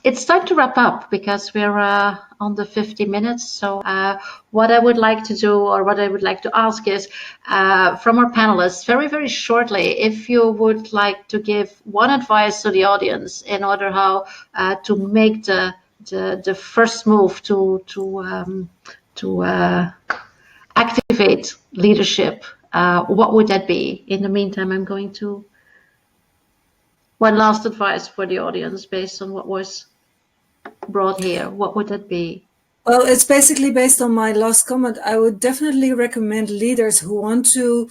It's time to wrap up because we're on the 50 minutes. So what I would like to do, or what I would like to ask is from our panelists, very, very shortly, if you would like to give one advice to the audience in order how to make the first move to activate leadership, what would that be? In the meantime, I'm going to one last advice for the audience based on what was brought here. What would that be? Well, it's basically based on my last comment. I would definitely recommend leaders who want to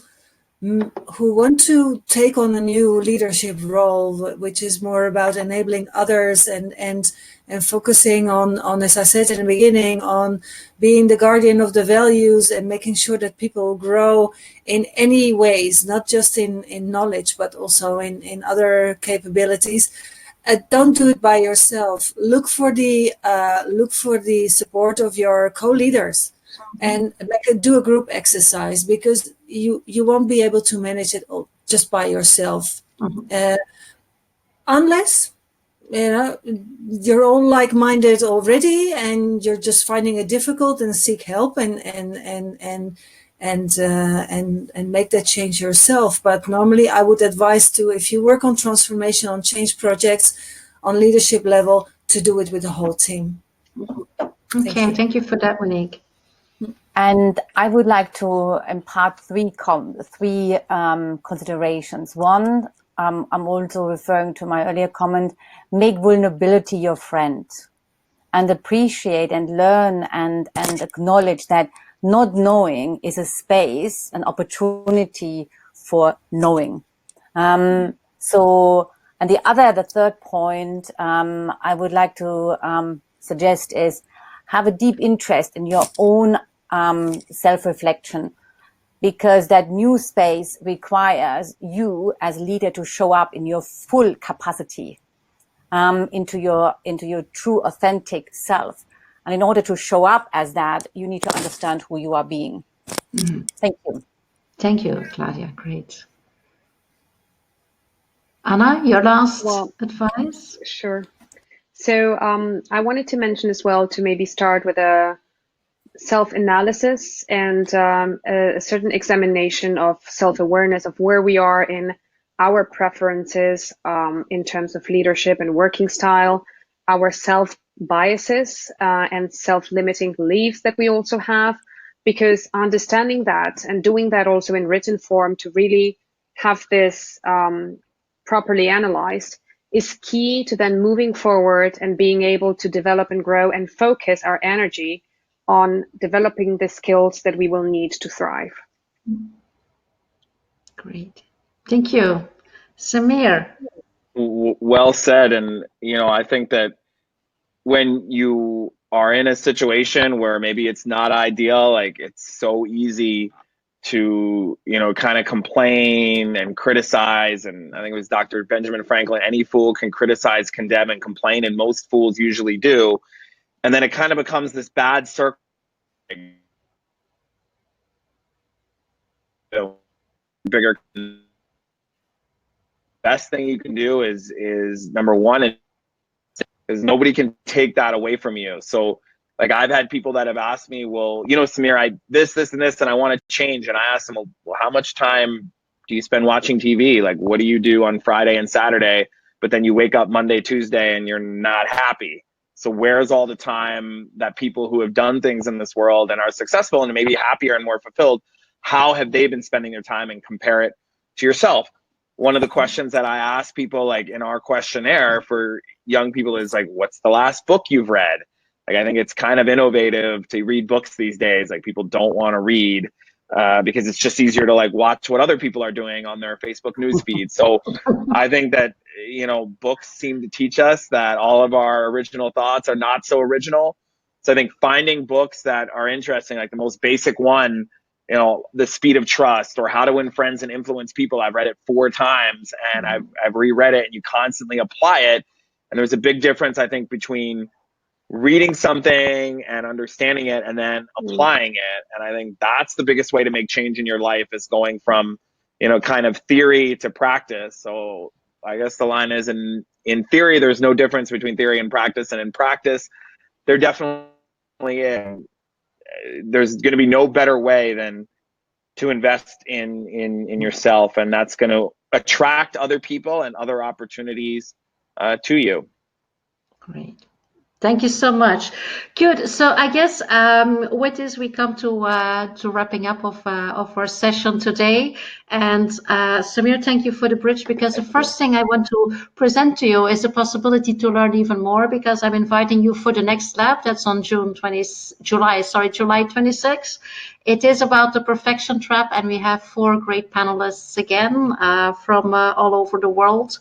take on a new leadership role, which is more about enabling others and focusing on, as I said in the beginning, on being the guardian of the values and making sure that people grow in any ways, not just in knowledge, but also in other capabilities. Don't do it by yourself. Look for the support of your co-leaders, and do a group exercise, because you won't be able to manage it all just by yourself, unless you're all like-minded already and you're just finding it difficult and seek help and make that change yourself. But normally I would advise to, if you work on transformation, on change projects, on leadership level, to do it with the whole team. Okay, thank you for that, Monique. And I would like to impart three considerations. One, I'm also referring to my earlier comment, make vulnerability your friend, and appreciate and learn and acknowledge that not knowing is a space, an opportunity for knowing. And the third point I would like to suggest is have a deep interest in your own self-reflection, because that new space requires you as leader to show up in your full capacity, into your true authentic self. And in order to show up as that, you need to understand who you are being. Thank you. Thank you, Claudia. Great. Anna, your last advice? Sure. So I wanted to mention as well to maybe start with a self-analysis and a certain examination of self-awareness of where we are in our preferences in terms of leadership and working style, our self-biases and self-limiting beliefs that we also have, because understanding that and doing that also in written form to really have this properly analyzed is key to then moving forward and being able to develop and grow and focus our energy on developing the skills that we will need to thrive. Great. Thank you. Samir. Well said. And, I think that when you are in a situation where maybe it's not ideal, like it's so easy to, kind of complain and criticize. And I think it was Dr. Benjamin Franklin, any fool can criticize, condemn, and complain. And most fools usually do. And then it kind of becomes this bad circle. Bigger. Best thing you can do is number one, is nobody can take that away from you. So like I've had people that have asked me, well, Samir, I this and this, and I want to change. And I asked them, well, how much time do you spend watching TV? Like, what do you do on Friday and Saturday? But then you wake up Monday, Tuesday, and you're not happy. So where's all the time that people who have done things in this world and are successful and maybe happier and more fulfilled, how have they been spending their time, and compare it to yourself? One of the questions that I ask people, like in our questionnaire for young people, is like, what's the last book you've read? Like, I think it's kind of innovative to read books these days. Like, people don't want to read because it's just easier to like watch what other people are doing on their Facebook newsfeed. So I think that, books seem to teach us that all of our original thoughts are not so original. So I think finding books that are interesting, like the most basic one, The Speed of Trust, or How to Win Friends and Influence People. I've read it 4 times and I've reread it, and you constantly apply it. And there's a big difference, I think, between reading something and understanding it and then applying it. And I think that's the biggest way to make change in your life, is going from, kind of theory to practice. So I guess the line is, in theory, there's no difference between theory and practice. And in practice, there definitely is. There's going to be no better way than to invest in yourself. And that's going to attract other people and other opportunities to you. Great. Thank you so much. Good. So I guess with this we come to wrapping up of our session today. And Samir, thank you for the bridge, because the first thing I want to present to you is the possibility to learn even more, because I'm inviting you for the next lab. That's on July 26th. It is about the perfection trap, and we have 4 great panelists again from all over the world.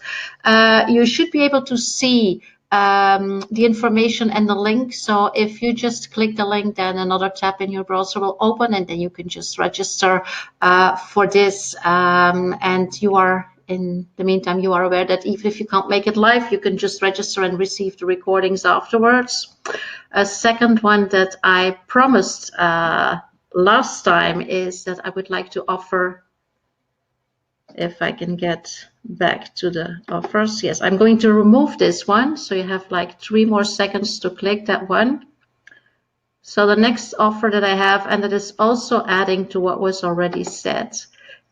You should be able to see the information and the link. So if you just click the link, then another tab in your browser will open, and then you can just register for this. And you are, in the meantime, you are aware that even if you can't make it live, you can just register and receive the recordings afterwards. A second one that I promised last time is that I would like to offer, if I can get back to the offers. Yes, I'm going to remove this one. So you have like 3 more seconds to click that one. So the next offer that I have, and that is also adding to what was already said,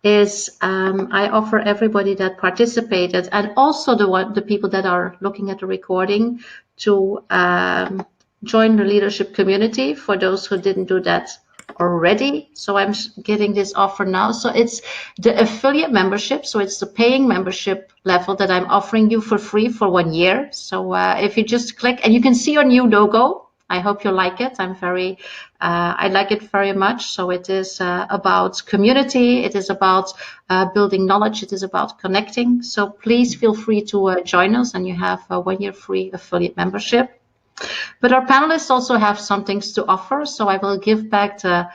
is I offer everybody that participated, and also the people that are looking at the recording, to join the leadership community, for those who didn't do that already. So I'm giving this offer now. So it's the affiliate membership. So it's the paying membership level that I'm offering you for free for 1 year. So if you just click, and you can see your new logo. I hope you like it. I like it very much. So it is about community. It is about building knowledge. It is about connecting. So please feel free to join us, and you have a 1 year free affiliate membership. But our panelists also have some things to offer, so I will give back the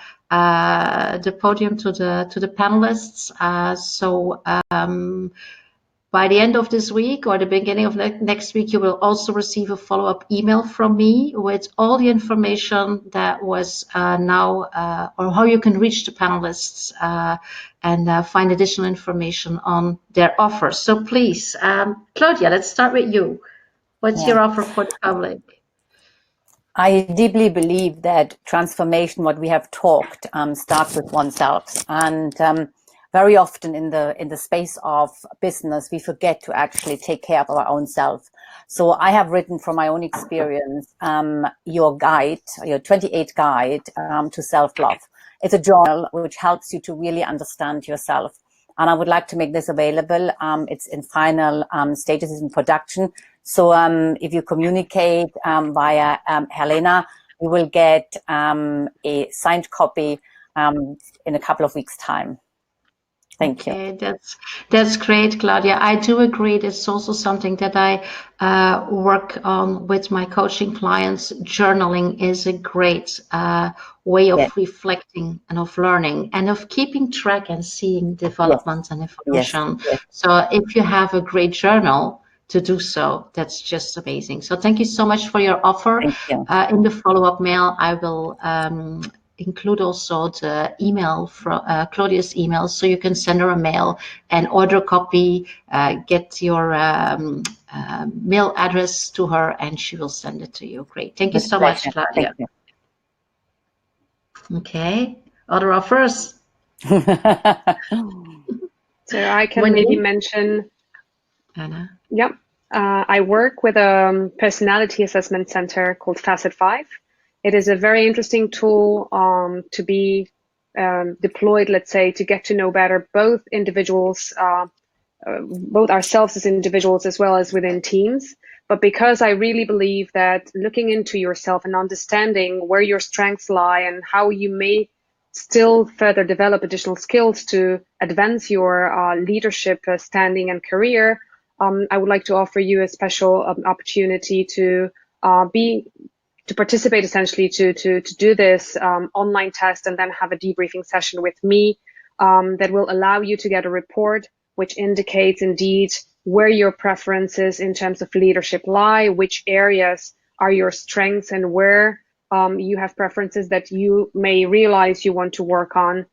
podium to the panelists. By the end of this week or the beginning of next week, you will also receive a follow-up email from me with all the information that was or how you can reach the panelists and find additional information on their offers. So please, Claudia, let's start with you. What's your offer for the public? I deeply believe that transformation, what we have talked, starts with oneself. And very often in the space of business, we forget to actually take care of our own self. So I have written from my own experience, your 28 guide to self-love. It's a journal which helps you to really understand yourself. And I would like to make this available. It's in final stages, in production. So if you communicate via Helena, you will get a signed copy in a couple of weeks' time. Thank you. That's great, Claudia. I do agree. It's also something that I work on with my coaching clients. Journaling is a great way of reflecting and of learning and of keeping track and seeing developments and information. So if you have a great journal to do so, that's just amazing. So thank you so much for your offer. In the follow-up mail, I will include also the email from Claudia's email, so you can send her a mail and order a copy, get your mail address to her, and she will send it to you. Great. Thank you so much, Claudia. Okay. Other offers? So I can maybe mention, Anna. Yep. I work with a personality assessment center called Facet 5. It is a very interesting tool to be deployed, let's say, to get to know better both individuals, both ourselves as individuals as well as within teams. But because I really believe that looking into yourself and understanding where your strengths lie and how you may still further develop additional skills to advance your leadership standing and career, I would like to offer you a special opportunity to participate, essentially to do this online test and then have a debriefing session with me that will allow you to get a report which indicates indeed where your preferences in terms of leadership lie, which areas are your strengths, and where you have preferences that you may realize you want to work on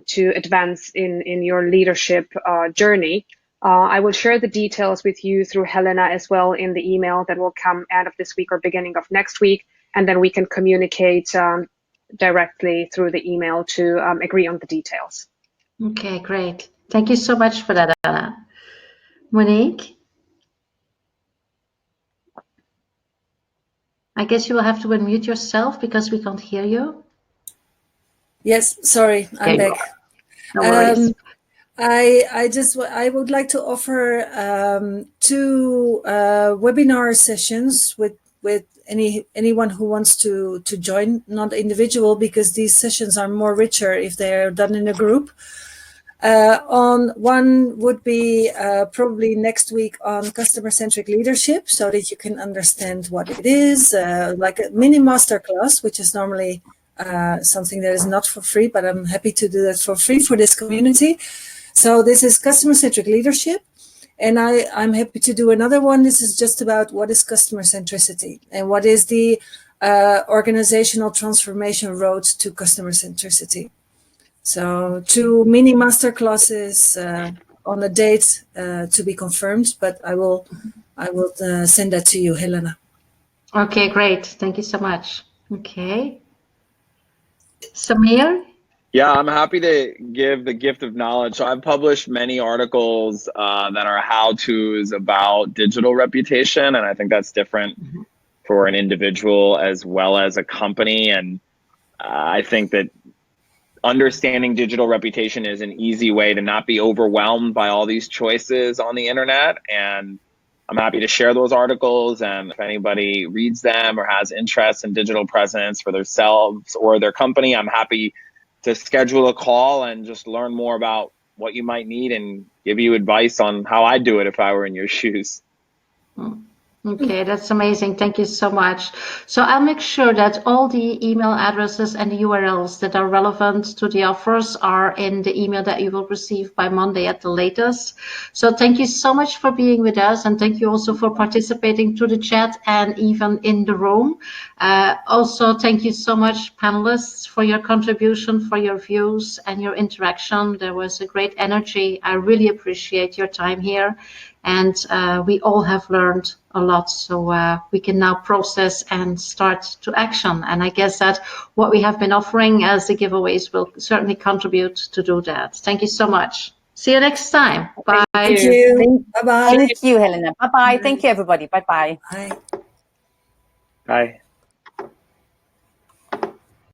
to advance in your leadership journey. I will share the details with you through Helena as well in the email that will come end of this week or beginning of next week, and then we can communicate directly through the email to agree on the details. Okay, great. Thank you so much for that, Anna. Monique? I guess you will have to unmute yourself because we can't hear you. Yes, sorry, I'm Okay, back. no worries. I would like to offer 2 webinar sessions with anyone who wants to join, not individual, because these sessions are more richer if they're done in a group. On one would be probably next week on customer-centric leadership, so that you can understand what it is, like a mini masterclass, which is normally something that is not for free, but I'm happy to do that for free for this community. So this is customer-centric leadership, and I'm happy to do another one. This is just about what is customer centricity and what is the organizational transformation road to customer centricity. So 2 mini master classes on a date to be confirmed, but I will send that to you, Helena. Okay, great. Thank you so much. Okay. Samir? Yeah, I'm happy to give the gift of knowledge. So I've published many articles that are how-tos about digital reputation, and I think that's different for an individual as well as a company. And I think that understanding digital reputation is an easy way to not be overwhelmed by all these choices on the internet. And I'm happy to share those articles. And if anybody reads them or has interest in digital presence for themselves or their company, I'm happy to schedule a call and just learn more about what you might need and give you advice on how I'd do it if I were in your shoes. Okay, that's amazing. Thank you so much. So I'll make sure that all the email addresses and the URLs that are relevant to the offers are in the email that you will receive by Monday at the latest. So thank you so much for being with us, and thank you also for participating through the chat and even in the room. Also, thank you so much, panelists, for your contribution, for your views and your interaction. There was a great energy. I really appreciate your time here. And we all have learned a lot, so we can now process and start to action. And I guess that what we have been offering as the giveaways will certainly contribute to do that. Thank you so much. See you next time. Bye. Thank you. Bye-bye. Thank you, Helena. Bye-bye. Thank you, everybody. Bye-bye. Bye. Bye.